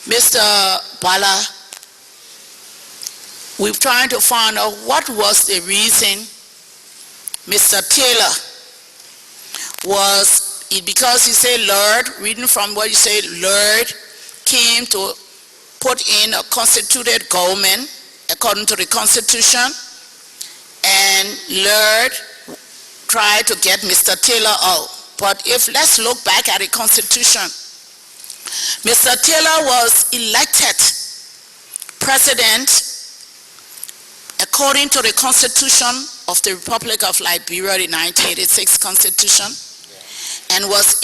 Mr. Gbala, we're trying to find out what was the reason Mr. Taylor was, because you say LURD, reading from what you say, LURD came to put in a constituted government according to the Constitution, and LURD tried to get Mr. Taylor out. But let's look back at the Constitution. Mr. Taylor was elected president according to the Constitution of the Republic of Liberia, the 1986 Constitution, and was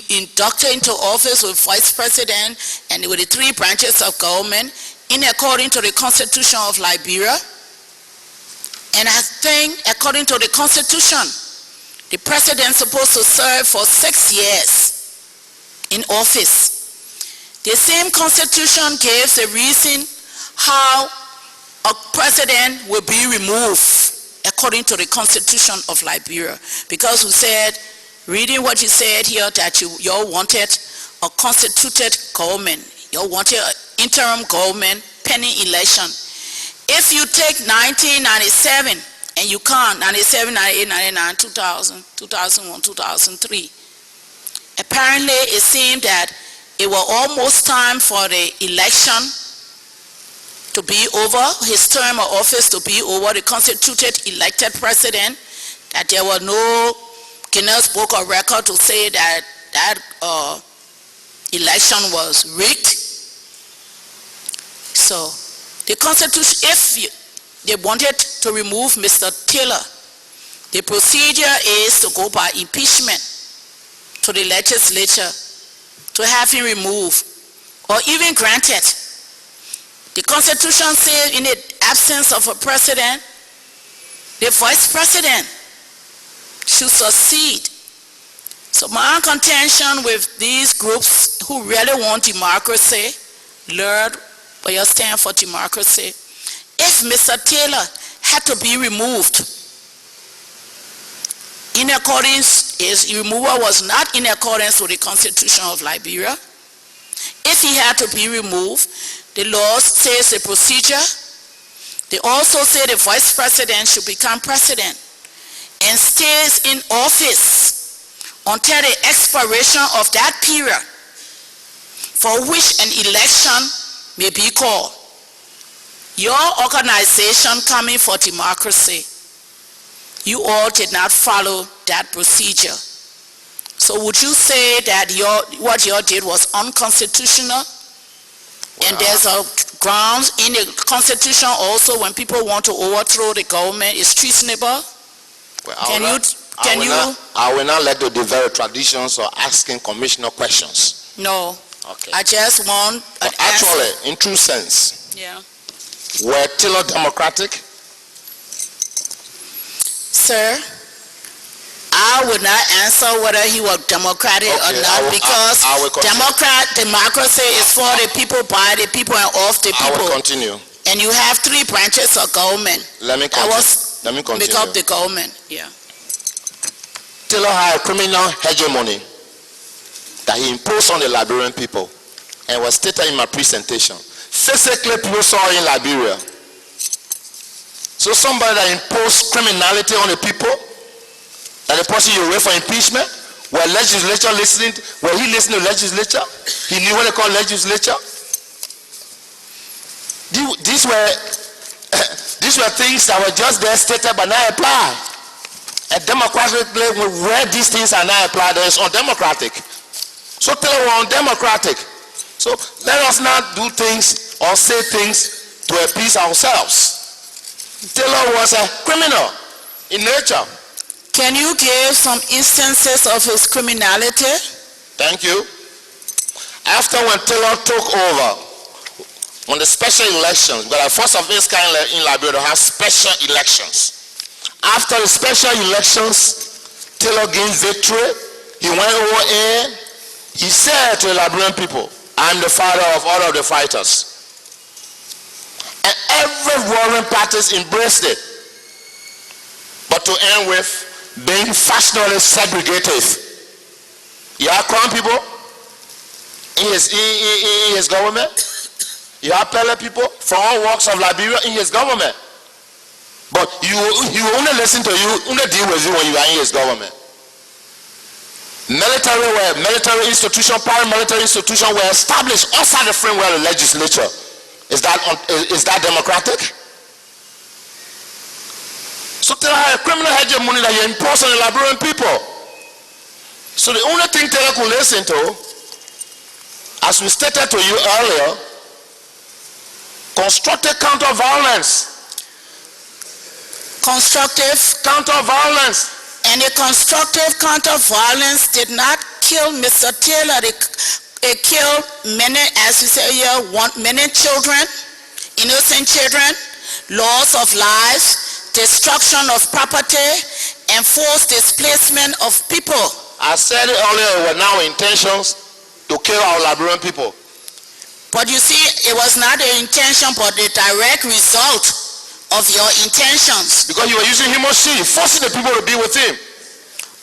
inducted into office with vice president and with the 3 branches of government in according to the Constitution of Liberia. And I think according to the Constitution, the president is supposed to serve for 6 years in office. The same Constitution gives a reason how a president will be removed according to the Constitution of Liberia. Because we said, reading what you said here, that you all wanted a constituted government. You all wanted an interim government pending election. If you take 1997 and you count 97, 98, 99, 2000, 2001, 2003, apparently it seemed that it was almost time for the election to be over, his term of office to be over, the constituted elected president, that there was no Guinness Book of Record to say that election was rigged. So the Constitution, if they wanted to remove Mr. Taylor, the procedure is to go by impeachment to the legislature to have him removed or even granted. The Constitution says in the absence of a president, the vice president should succeed. So my contention with these groups who really want democracy, LURD, but you stand for democracy, if Mr. Taylor had to be removed, in accordance, his removal was not in accordance with the Constitution of Liberia. If he had to be removed, the law says the procedure. They also say the vice president should become president and stays in office until the expiration of that period for which an election may be called. Your organization, Coming for Democracy, you all did not follow that procedure. So would you say that what you did was unconstitutional? And there's a grounds in the Constitution also when people want to overthrow the government is treasonable? I will not let you develop traditions or asking commissioner questions. No. Okay. I just want an actually, answer. in true sense, Yeah. were Taylor democratic? Sir, I would not answer whether he was democratic or not, because democracy is for the people, by the people, and of the people. I will continue. And you have 3 branches of government. Let me continue. Become the government. Yeah. Taylor had a criminal hegemony that he imposed on the Liberian people, and was stated in my presentation. Physically, people saw in Liberia. So somebody that imposed criminality on the people, and the person you wait for impeachment, were he listening to legislature? He knew what they call legislature. These were things that were just there stated but not applied. And democratically, where these things are not applied, there is undemocratic. So Taylor was undemocratic. So let us not do things or say things to appease ourselves. Taylor was a criminal in nature. Can you give some instances of his criminality? Thank you. After when Taylor took over, on the special elections, but the first of its kind in Liberia to have special elections. After the special elections, Taylor gained victory. He went over in. He said to the Liberian people, "I'm the father of all of the fighters." And every warring parties embraced it. But to end with, being fashionably segregative. You are Krahn people? in his government. You have Pele people from all walks of Liberia in his government. But he will only listen to you, only deal with you when you are in his government. Military institution, paramilitary institution were established outside the framework of the legislature. Is that democratic? So tell her a criminal hegemony that you impose on the Liberian people. So the only thing Taylor could listen to, as we stated to you earlier, constructive counter-violence. Constructive Counter-violence. And a constructive counter-violence did not kill Mr. Taylor. It killed many, as we say here, many children, innocent children, loss of lives, destruction of property, and forced displacement of people. I said it earlier, it were now intentions to kill our Liberian people. But you see, it was not the intention, but the direct result of your intentions. Because you were using him or she, forcing the people to be with him.